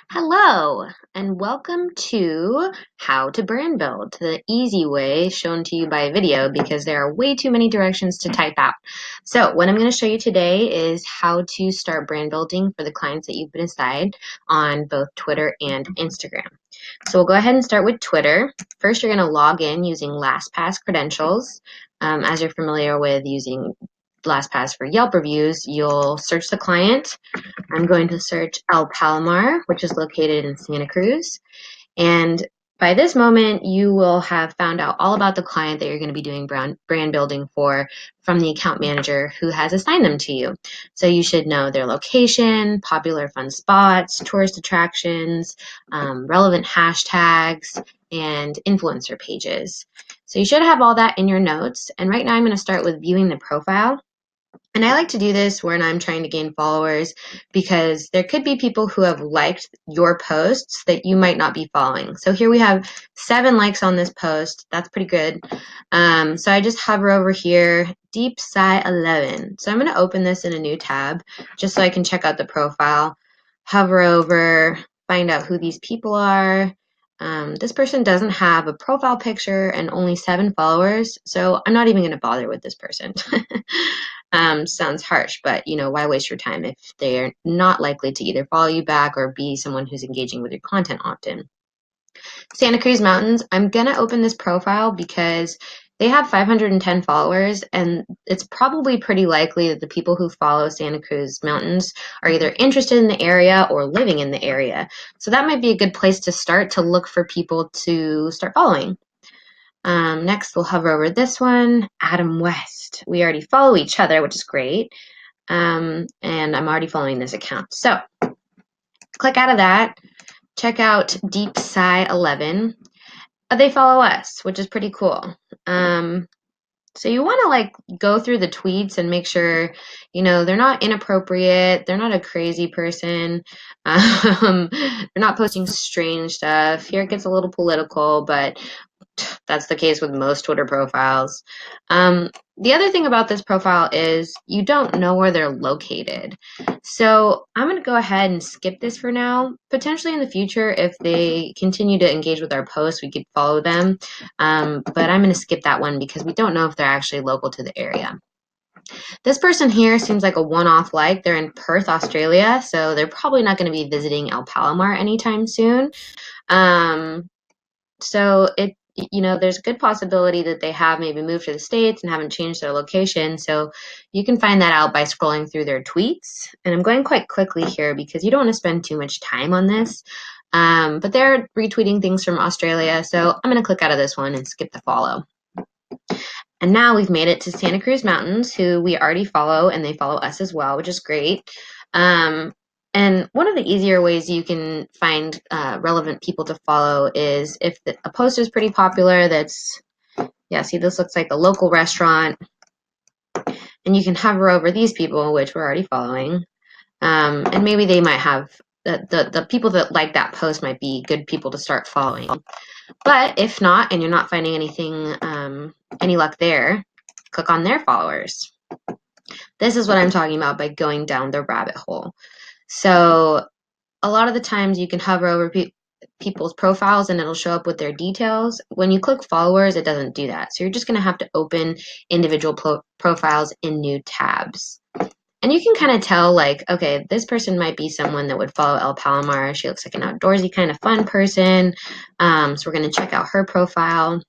Hello, and welcome to How to Brand Build, the easy way shown to you by video because there are way too many directions to type out. So what I'm going to show you today is how to start brand building for the clients that you've been assigned on both Twitter and Instagram. So we'll go ahead and start with Twitter. First, you're going to log in using LastPass credentials. As you're familiar with using LastPass for Yelp reviews, you'll search the client. I'm going to search El Palomar, which is located in Santa Cruz. And by this moment, you will have found out all about the client that you're going to be doing brand building for from the account manager who has assigned them to you. So you should know their location, popular fun spots, tourist attractions, relevant hashtags, and influencer pages. So you should have all that in your notes. And right now I'm going to start with viewing the profile. And I like to do this when I'm trying to gain followers because there could be people who have liked your posts that you might not be following. So here we have 7 likes on this post. That's pretty good. So I just hover over here, Deep Sigh 11. So I'm going to open this in a new tab just so I can check out the profile. Hover over, find out who these people are. This person doesn't have a profile picture and only 7 followers, so I'm not even going to bother with this person. Sounds harsh, but why waste your time if they're not likely to either follow you back or be someone who's engaging with your content often. Santa Cruz Mountains, I'm gonna open this profile because they have 510 followers, and it's probably pretty likely that the people who follow Santa Cruz Mountains are either interested in the area or living in the area. So that might be a good place to start to look for people to start following. Next, we'll hover over this one, Adam West. We already follow each other, which is great. And I'm already following this account. So click out of that. Check out Deep Sigh 11. They follow us, which is pretty cool. So you want to go through the tweets and make sure, they're not inappropriate. They're not a crazy person. They're not posting strange stuff. Here it gets a little political, but that's the case with most Twitter profiles. The other thing about this profile is you don't know where they're located. So I'm going to go ahead and skip this for now. Potentially in the future, if they continue to engage with our posts, we could follow them. But I'm going to skip that one because we don't know if they're actually local to the area. This person here seems like a one-off like. They're in Perth, Australia, so they're probably not going to be visiting El Palomar anytime soon. So there's a good possibility that they have maybe moved to the States and haven't changed their location. So you can find that out by scrolling through their tweets. And I'm going quite quickly here because you don't want to spend too much time on this. But they're retweeting things from Australia. So I'm going to click out of this one and skip the follow. And now we've made it to Santa Cruz Mountains, who we already follow, and they follow us as well, which is great. And one of the easier ways you can find relevant people to follow is if a post is pretty popular see, this looks like a local restaurant, and you can hover over these people, which we're already following, and maybe they might have, the people that like that post might be good people to start following. But if not, and you're not finding anything, any luck there, click on their followers. This is what I'm talking about by going down the rabbit hole. So a lot of the times you can hover over people's profiles and it'll show up with their details. When you click followers, it doesn't do that. So you're just going to have to open individual profiles in new tabs. And you can kind of tell, okay, this person might be someone that would follow El Palomar. She looks like an outdoorsy kind of fun person. So we're going to check out her profile.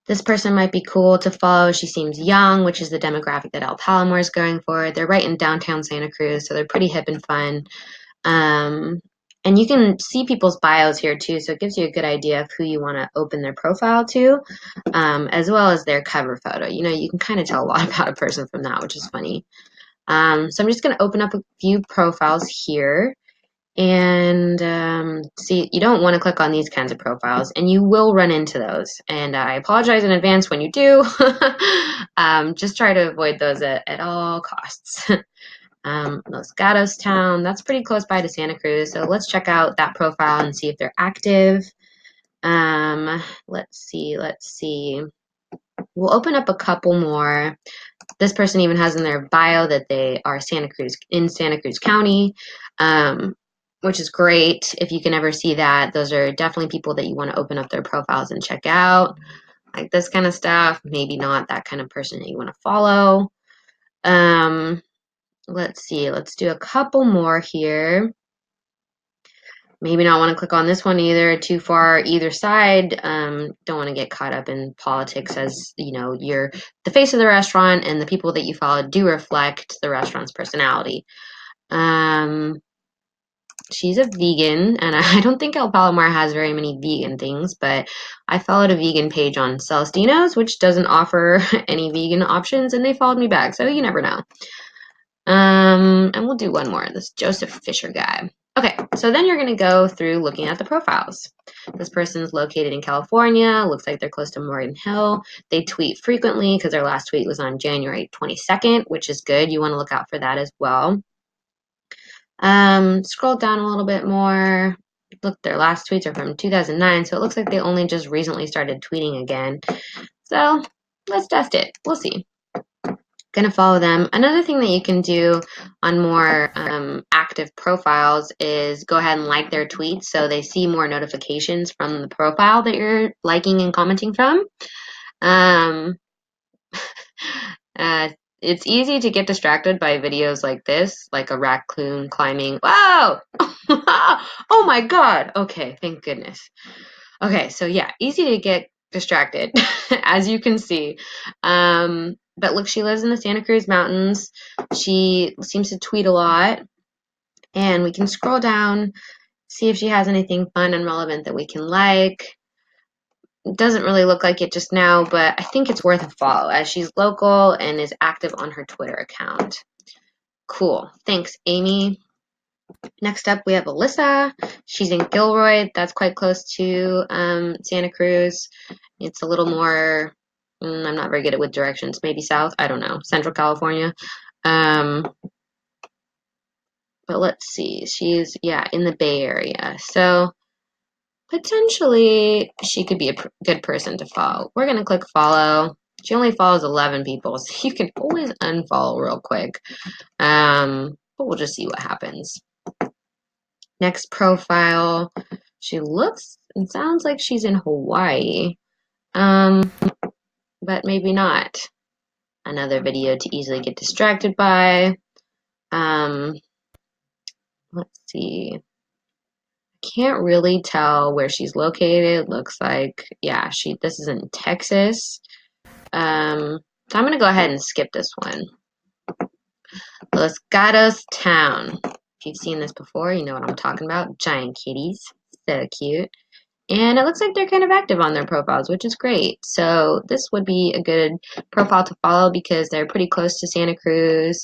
This person might be cool to follow. She seems young, which is the demographic that El Palomar is going for. They're right in downtown Santa Cruz, so they're pretty hip and fun. And you can see people's bios here too, so it gives you a good idea of who you want to open their profile to, as well as their cover photo. You can kind of tell a lot about a person from that, which is funny. So I'm just going to open up a few profiles here. And see, you don't want to click on these kinds of profiles, and you will run into those. And I apologize in advance when you do. Just try to avoid those at all costs. Los Gatos Town, that's pretty close by to Santa Cruz. So let's check out that profile and see if they're active. Let's see. We'll open up a couple more. This person even has in their bio that they are in Santa Cruz County. which is great if you can ever see that. Those are definitely people that you want to open up their profiles and check out. Like this kind of stuff, maybe not that kind of person that you want to follow. Let's see, let's do a couple more here. Maybe not want to click on this one either, too far either side. Don't want to get caught up in politics, as you know, you're the face of the restaurant and the people that you follow do reflect the restaurant's personality. She's a vegan, and I don't think El Palomar has very many vegan things, but I followed a vegan page on Celestino's, which doesn't offer any vegan options, and they followed me back, so you never know. And we'll do one more, this Joseph Fisher guy. Okay, so then you're going to go through looking at the profiles. This person's located in California, looks like they're close to Morgan Hill. They tweet frequently because their last tweet was on January 22nd, which is good. You want to look out for that as well. Scroll down a little bit more. Look, their last tweets are from 2009, so it looks like they only just recently started tweeting again. So let's test it. We'll see. Gonna follow them. Another thing that you can do on more active profiles is go ahead and like their tweets so they see more notifications from the profile that you're liking and commenting from. It's easy to get distracted by videos like this, like a raccoon climbing. Wow! Oh my god! Okay, thank goodness. Okay, so yeah, easy to get distracted, as you can see. But look, she lives in the Santa Cruz Mountains. She seems to tweet a lot. And we can scroll down, see if she has anything fun and relevant that we can like. It doesn't really look like it just now, but I think it's worth a follow as she's local and is active on her Twitter account. Cool. Thanks, Amy. Next up, we have Alyssa. She's in Gilroy. That's quite close to Santa Cruz. It's a little more, I'm not very good at with directions, maybe south, I don't know, Central California. But let's see, she's, yeah, in the Bay Area. So potentially she could be a good person to follow. We're going to click follow. She only follows 11 people, so you can always unfollow real quick. But we'll just see what happens. Next profile. She looks and sounds like she's in Hawaii. But maybe not. Another video to easily get distracted by. Let's see. Can't really tell where she's located. Looks like, yeah, this is in Texas. So I'm going to go ahead and skip this one. Los Gatos Town. If you've seen this before, you know what I'm talking about. Giant kitties. So cute. And it looks like they're kind of active on their profiles, which is great. So this would be a good profile to follow because they're pretty close to Santa Cruz.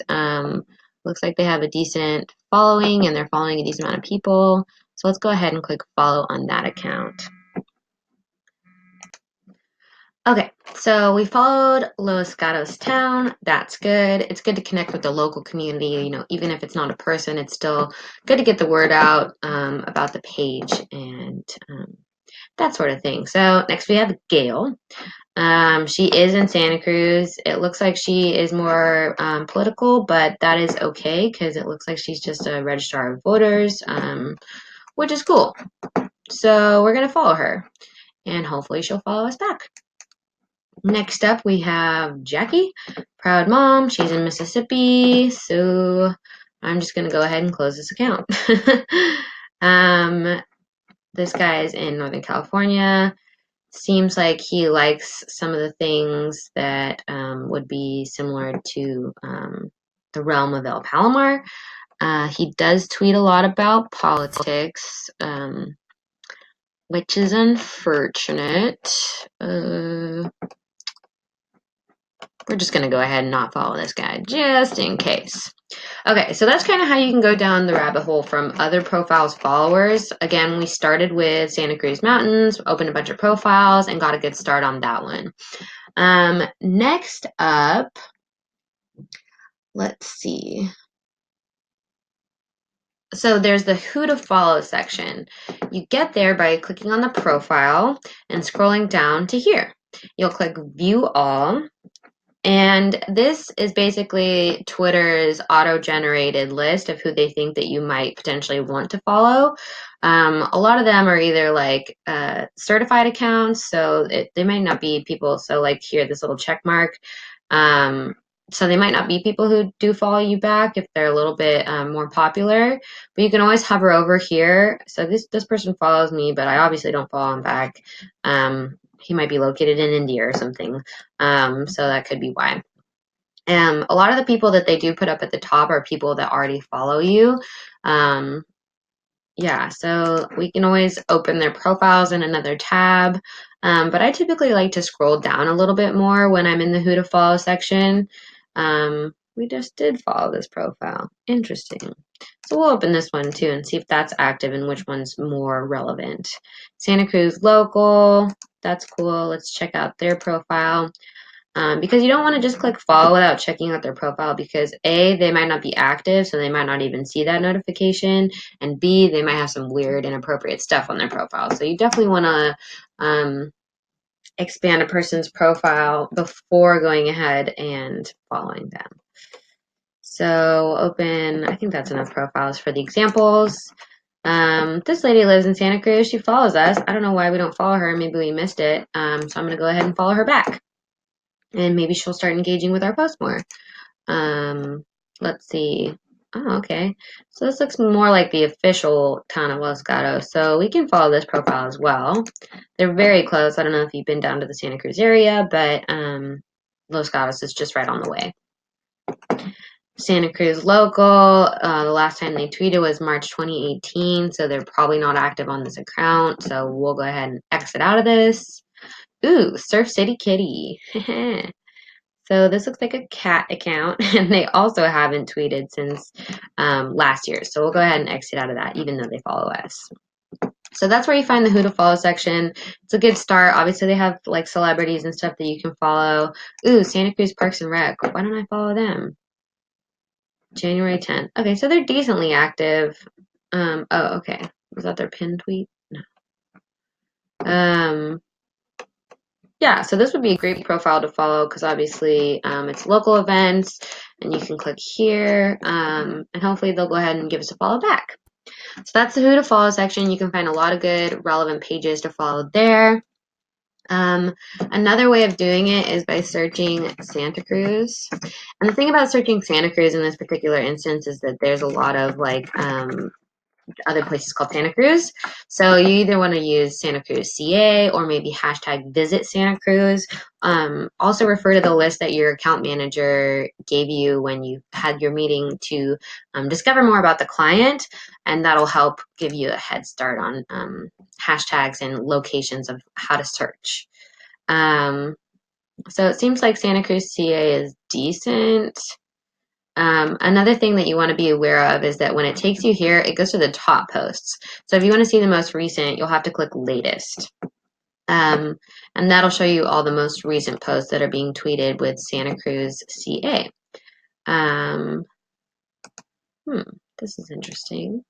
Looks like they have a decent following and they're following a decent amount of people. So let's go ahead and click follow on that account. Okay, so we followed Los Gatos Town. That's good. It's good to connect with the local community. You know, even if it's not a person, it's still good to get the word out about the page and that sort of thing. So next we have Gail. She is in Santa Cruz. It looks like she is more political, but that is okay because it looks like she's just a registrar of voters, which is cool. So we're going to follow her and hopefully she'll follow us back. Next up, we have Jackie, proud mom. She's in Mississippi, so I'm just going to go ahead and close this account. This guy is in Northern California. Seems like he likes some of the things that would be similar to the realm of El Palomar. He does tweet a lot about politics, which is unfortunate. We're just going to go ahead and not follow this guy, just in case. Okay, so that's kind of how you can go down the rabbit hole from other profiles followers. Again, we started with Santa Cruz Mountains, opened a bunch of profiles, and got a good start on that one. Next up, let's see. So there's the who to follow section. You get there by clicking on the profile and scrolling down to here. You'll click view all. And this is basically Twitter's auto-generated list of who they think that you might potentially want to follow. A lot of them are either like certified accounts, so they might not be people. So like here, this little check mark. So they might not be people who do follow you back if they're a little bit more popular. But you can always hover over here. So this person follows me, but I obviously don't follow him back. He might be located in India or something. So that could be why. A lot of the people that they do put up at the top are people that already follow you. Um, yeah, so we can always open their profiles in another tab. But I typically like to scroll down a little bit more when I'm in the who to follow section. We just did follow this profile. Interesting. So we'll open this one too and see if that's active and which one's more relevant. Santa Cruz local. That's cool. Let's check out their profile. Because you don't want to just click follow without checking out their profile because A, they might not be active, so they might not even see that notification, and B, they might have some weird, inappropriate stuff on their profile. So you definitely want to expand a person's profile before going ahead and following them. So open, I think that's enough profiles for the examples. This lady lives in Santa Cruz. She follows us. I don't know why we don't follow her. Maybe we missed it. So I'm going to go ahead and follow her back. And maybe she'll start engaging with our post more. Let's see. Oh, okay. So this looks more like the official town of Los Gatos. So we can follow this profile as well. They're very close. I don't know if you've been down to the Santa Cruz area, but Los Gatos is just right on the way. Santa Cruz local. The last time they tweeted was March 2018, so they're probably not active on this account. So we'll go ahead and exit out of this. Ooh, Surf City Kitty. So this looks like a cat account, and they also haven't tweeted since last year. So we'll go ahead and exit out of that, even though they follow us. So that's where you find the who to follow section. It's a good start. Obviously, they have like celebrities and stuff that you can follow. Ooh, Santa Cruz Parks and Rec. Why don't I follow them? January 10th. Okay, so they're decently active. Oh, okay. Was that their pinned tweet? No. Yeah, so this would be a great profile to follow because obviously it's local events and you can click here and hopefully they'll go ahead and give us a follow back. So that's the who to follow section. You can find a lot of good relevant pages to follow there. Another way of doing it is by searching Santa Cruz. And the thing about searching Santa Cruz in this particular instance is that there's a lot of like other places called Santa Cruz. So you either want to use Santa Cruz CA or maybe hashtag visit Santa Cruz. Also refer to the list that your account manager gave you when you had your meeting to discover more about the client, and that'll help give you a head start on hashtags and locations of how to search. So it seems like Santa Cruz CA is decent. Another thing that you want to be aware of is that when it takes you here, it goes to the top posts. So if you want to see the most recent, you'll have to click latest. And that'll show you all the most recent posts that are being tweeted with Santa Cruz CA. This is interesting.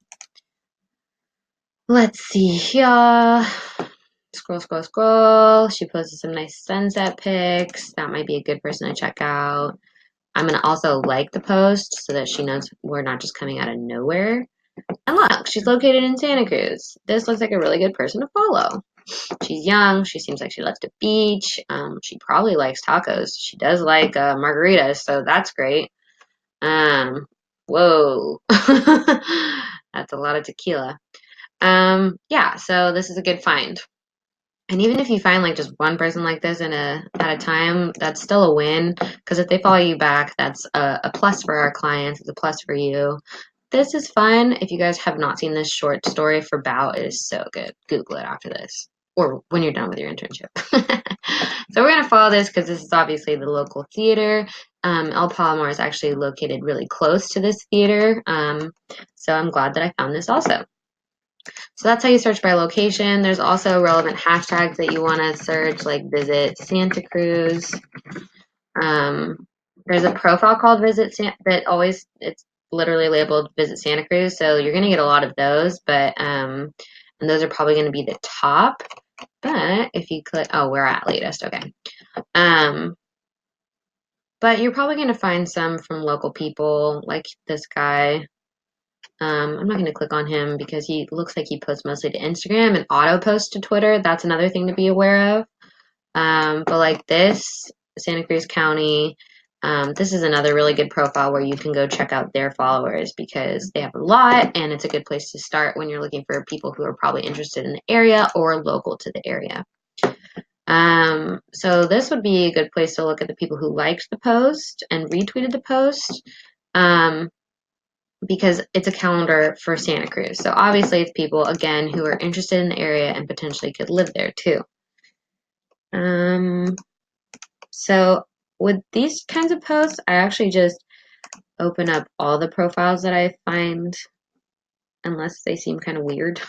Let's see here. Scroll, scroll, scroll. She posted some nice sunset pics. That might be a good person to check out. I'm going to also like the post so that she knows we're not just coming out of nowhere. And look, she's located in Santa Cruz. This looks like a really good person to follow. She's young. She seems like she loves to beach. She probably likes tacos. She does like margaritas, so that's great. Whoa. That's a lot of tequila. Yeah, so this is a good find. And even if you find like just one person like this at a time, that's still a win. Because if they follow you back, that's a plus for our clients. It's a plus for you. This is fun. If you guys have not seen this short story for Bout, it is so good. Google it after this or when you're done with your internship. So we're going to follow this because this is obviously the local theater. El Palomar is actually located really close to this theater. So I'm glad that I found this also. So that's how you search by location. There's also relevant hashtags that you want to search, like visit Santa Cruz. There's a profile called that always, it's literally labeled Visit Santa Cruz. So you're going to get a lot of those, but, and those are probably going to be the top. But if you click, oh, we're at latest. Okay. But you're probably going to find some from local people, like this guy. I'm not going to click on him because he looks like he posts mostly to Instagram and auto posts to Twitter. That's another thing to be aware of. But like this, Santa Cruz County, this is another really good profile where you can go check out their followers because they have a lot and it's a good place to start when you're looking for people who are probably interested in the area or local to the area. So this would be a good place to look at the people who liked the post and retweeted the post. Because it's a calendar for Santa Cruz. So obviously it's people, again, who are interested in the area and potentially could live there too. So with these kinds of posts, I actually just open up all the profiles that I find, unless they seem kind of weird.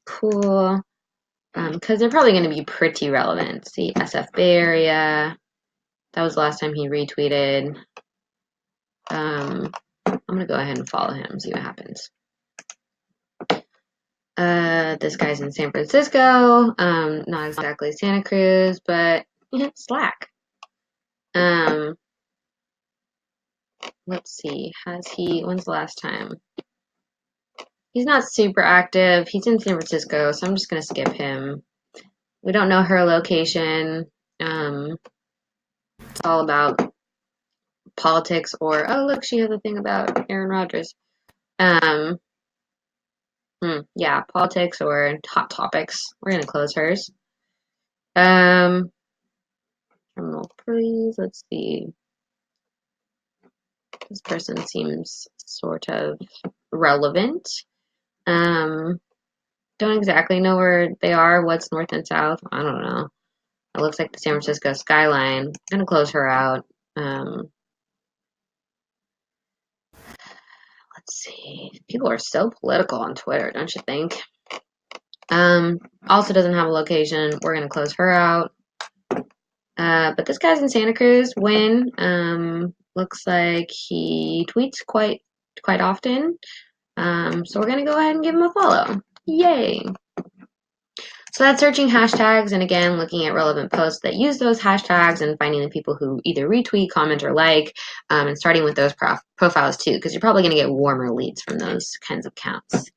Cool. Because they're probably going to be pretty relevant. See, SF Bay Area. That was the last time he retweeted. I'm going to go ahead and follow him and see what happens. This guy's in San Francisco. Not exactly Santa Cruz, but Slack. Let's see. When's the last time? He's not super active. He's in San Francisco, so I'm just going to skip him. We don't know her location. It's all about politics or, oh, look, she has a thing about Aaron Rodgers. Yeah, politics or hot topics. We're going to close hers. Terminal, please. Let's see. This person seems sort of relevant. Don't exactly know where they are. What's north and south? I don't know. It looks like the San Francisco skyline. I'm gonna close her out. Let's see. People are so political on Twitter, don't you think? Also doesn't have a location. We're gonna close her out. But this guy's in Santa Cruz. Win. Looks like he tweets quite often. So we're gonna go ahead and give him a follow. Yay! So that's searching hashtags and again looking at relevant posts that use those hashtags and finding the people who either retweet, comment, or like, and starting with those profiles too, because you're probably going to get warmer leads from those kinds of accounts.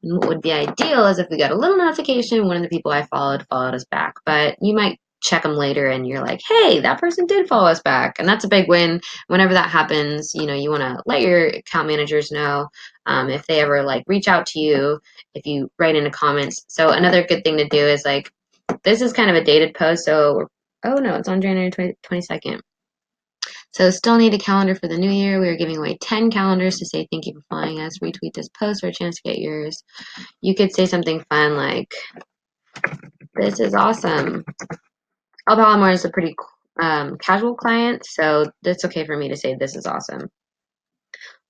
And what would be ideal is if we got a little notification, one of the people I followed us back, but you might check them later and you're like, hey, that person did follow us back. And that's a big win. Whenever that happens, you want to let your account managers know if they ever like reach out to you, if you write in the comments. So another good thing to do is like, this is kind of a dated post. So, oh no, it's on January 22nd. So still need a calendar for the new year. We are giving away 10 calendars to say thank you for following us. Retweet this post for a chance to get yours. You could say something fun like, this is awesome. El Palomar is a pretty casual client, so it's okay for me to say this is awesome.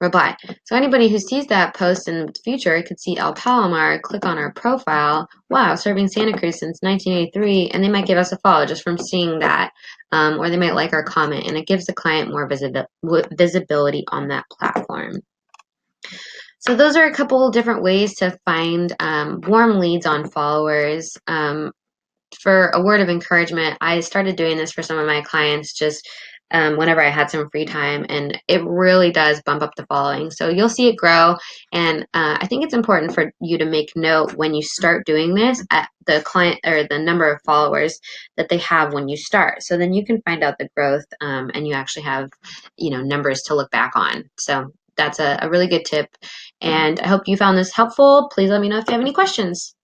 Reply. So anybody who sees that post in the future could see El Palomar, click on our profile. Wow, serving Santa Cruz since 1983, and they might give us a follow just from seeing that, or they might like our comment, and it gives the client more visibility on that platform. So those are a couple different ways to find warm leads on followers. For a word of encouragement, I started doing this for some of my clients just whenever I had some free time, and it really does bump up the following. So you'll see it grow, and I think it's important for you to make note when you start doing this at the client or the number of followers that they have when you start. So then you can find out the growth, and you actually have numbers to look back on. So that's a really good tip, and I hope you found this helpful. Please let me know if you have any questions.